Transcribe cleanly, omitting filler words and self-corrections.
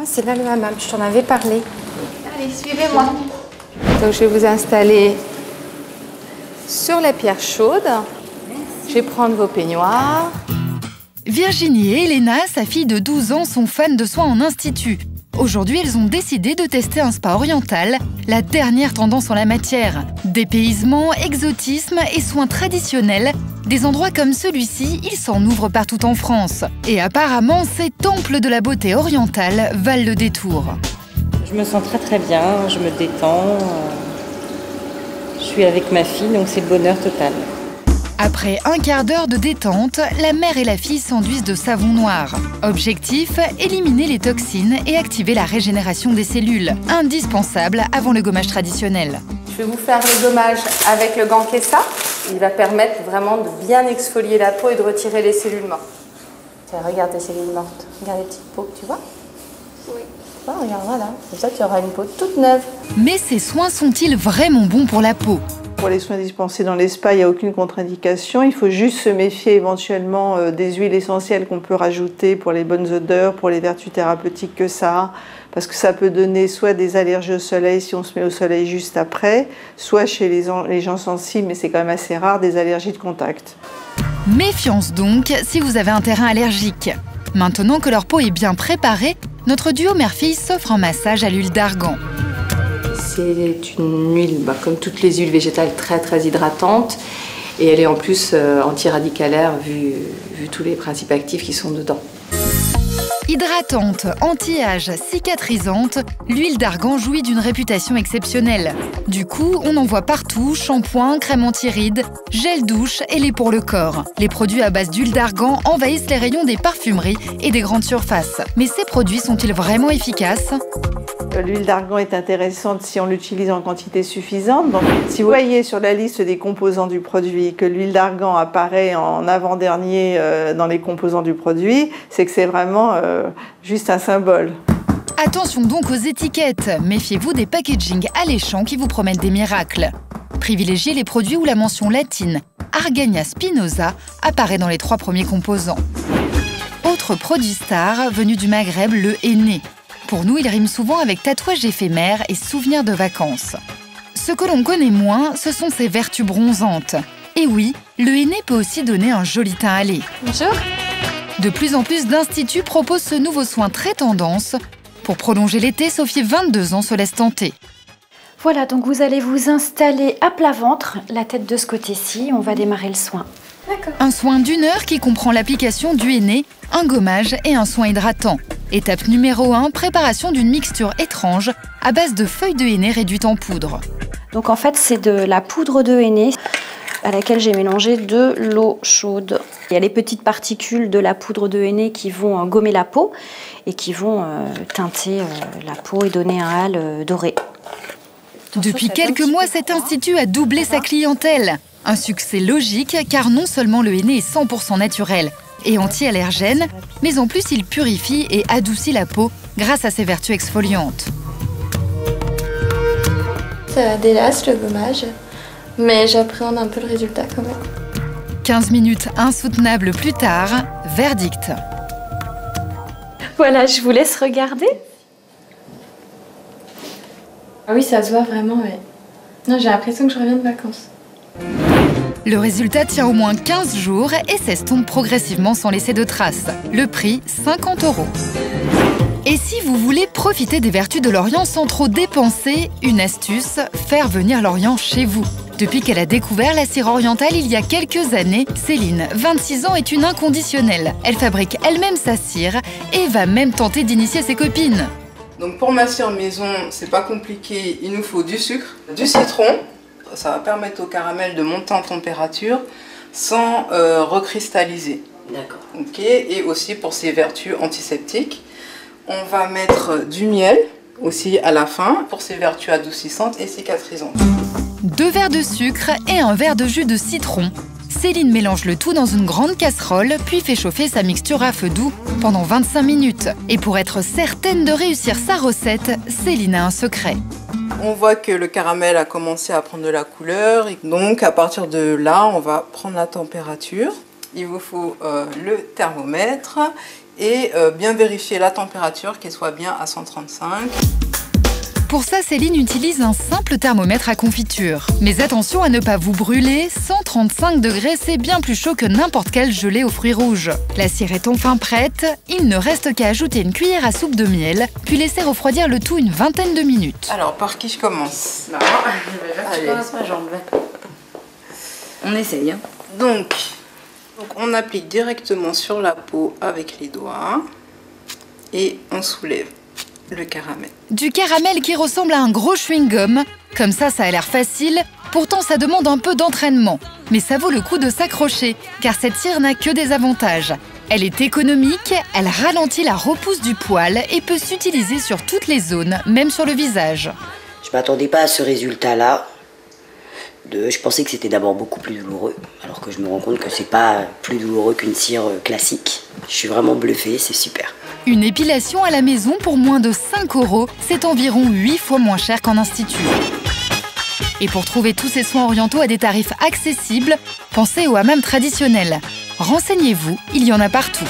C'est là le hammam, je t'en avais parlé. Allez, suivez-moi. Donc je vais vous installer sur la pierre chaude. Je vais prendre vos peignoirs. Virginie et Elena, sa fille de 12 ans, sont fans de soins en institut. Aujourd'hui, elles ont décidé de tester un spa oriental, la dernière tendance en la matière. Dépaysement, exotisme et soins traditionnels, des endroits comme celui-ci, ils s'en ouvrent partout en France. Et apparemment, ces temples de la beauté orientale valent le détour. Je me sens très très bien, je me détends. Je suis avec ma fille, donc c'est le bonheur total. Après un quart d'heure de détente, la mère et la fille s'enduisent de savon noir. Objectif, éliminer les toxines et activer la régénération des cellules, indispensable avant le gommage traditionnel. Je vais vous faire le gommage avec le gant Kessa. Il va permettre vraiment de bien exfolier la peau et de retirer les cellules mortes. Tiens, regarde tes cellules mortes. Regarde les petites peaux, tu vois? Oui. Tu vois, regarde, voilà. Comme ça, tu auras une peau toute neuve. Mais ces soins sont-ils vraiment bons pour la peau? Pour les soins dispensés dans les spas, il n'y a aucune contre-indication. Il faut juste se méfier éventuellement des huiles essentielles qu'on peut rajouter pour les bonnes odeurs, pour les vertus thérapeutiques que ça a. Parce que ça peut donner soit des allergies au soleil si on se met au soleil juste après, soit chez les gens sensibles, mais c'est quand même assez rare, des allergies de contact. Méfiance donc si vous avez un terrain allergique. Maintenant que leur peau est bien préparée, notre duo mère-fille s'offre un massage à l'huile d'argan. C'est une huile, comme toutes les huiles végétales, très très hydratante. Et elle est en plus antiradicalaire vu tous les principes actifs qui sont dedans. Hydratante, anti-âge, cicatrisante, l'huile d'argan jouit d'une réputation exceptionnelle. Du coup, on en voit partout, shampoing, crème anti-rides, gel douche et lait pour le corps. Les produits à base d'huile d'argan envahissent les rayons des parfumeries et des grandes surfaces. Mais ces produits sont-ils vraiment efficaces ? L'huile d'argan est intéressante si on l'utilise en quantité suffisante. Donc, si vous voyez sur la liste des composants du produit que l'huile d'argan apparaît en avant-dernier dans les composants du produit, c'est que c'est vraiment juste un symbole. Attention donc aux étiquettes. Méfiez-vous des packagings alléchants qui vous promettent des miracles. Privilégiez les produits où la mention latine Argania spinosa apparaît dans les 3 premiers composants. Autre produit star venu du Maghreb, le henné. Pour nous, il rime souvent avec tatouage éphémère et souvenirs de vacances. Ce que l'on connaît moins, ce sont ses vertus bronzantes. Et oui, le henné peut aussi donner un joli teint hâlé. Bonjour. De plus en plus d'instituts proposent ce nouveau soin très tendance. Pour prolonger l'été, Sophie, 22 ans, se laisse tenter. Voilà, donc vous allez vous installer à plat ventre, la tête de ce côté-ci. On va démarrer le soin. D'accord. Un soin d'1 heure qui comprend l'application du henné, un gommage et un soin hydratant. Étape numéro 1, préparation d'une mixture étrange à base de feuilles de henné réduites en poudre. Donc en fait, c'est de la poudre de henné à laquelle j'ai mélangé de l'eau chaude. Il y a les petites particules de la poudre de henné qui vont gommer la peau et qui vont teinter la peau et donner un hâle doré. Depuis quelques mois, cet institut a doublé sa clientèle. Un succès logique car non seulement le henné est 100% naturel et anti-allergène, mais en plus il purifie et adoucit la peau grâce à ses vertus exfoliantes. Ça délasse le gommage, mais j'appréhende un peu le résultat quand même. 15 minutes insoutenables plus tard, verdict. Voilà, je vous laisse regarder. Ah oui, ça se voit vraiment, ouais. Non, j'ai l'impression que je reviens de vacances. Le résultat tient au moins 15 jours et s'estompe progressivement sans laisser de traces. Le prix, 50 €. Et si vous voulez profiter des vertus de l'Orient sans trop dépenser, une astuce, faire venir l'Orient chez vous. Depuis qu'elle a découvert la cire orientale il y a quelques années, Céline, 26 ans, est une inconditionnelle. Elle fabrique elle-même sa cire et va même tenter d'initier ses copines. Donc pour ma cire maison, c'est pas compliqué, il nous faut du sucre, du citron. Ça va permettre au caramel de monter en température sans recristalliser. D'accord. Ok. Et aussi pour ses vertus antiseptiques, on va mettre du miel aussi à la fin pour ses vertus adoucissantes et cicatrisantes. 2 verres de sucre et un verre de jus de citron. Céline mélange le tout dans une grande casserole, puis fait chauffer sa mixture à feu doux pendant 25 minutes. Et pour être certaine de réussir sa recette, Céline a un secret. On voit que le caramel a commencé à prendre de la couleur. Et donc à partir de là, on va prendre la température. Il vous faut le thermomètre et bien vérifier la température, qu'elle soit bien à 135. Pour ça, Céline utilise un simple thermomètre à confiture. Mais attention à ne pas vous brûler, 135 degrés, c'est bien plus chaud que n'importe quel gelé aux fruits rouges. La cire est enfin prête, il ne reste qu'à ajouter une cuillère à soupe de miel, puis laisser refroidir le tout une vingtaine de minutes. Alors, par qui je commence? Non, je commence ma jambe. On essaye. Hein. Donc, on applique directement sur la peau avec les doigts et on soulève le caramel. Du caramel qui ressemble à un gros chewing-gum. Comme ça a l'air facile. Pourtant, ça demande un peu d'entraînement. Mais ça vaut le coup de s'accrocher, car cette cire n'a que des avantages. Elle est économique, elle ralentit la repousse du poil et peut s'utiliser sur toutes les zones, même sur le visage. Je m'attendais pas à ce résultat-là. Je pensais que c'était d'abord beaucoup plus douloureux, alors que je me rends compte que c'est pas plus douloureux qu'une cire classique. Je suis vraiment bluffée, c'est super. Une épilation à la maison pour moins de 5 €, c'est environ 8 fois moins cher qu'en institut. Et pour trouver tous ces soins orientaux à des tarifs accessibles, pensez au hammam traditionnel. Renseignez-vous, il y en a partout.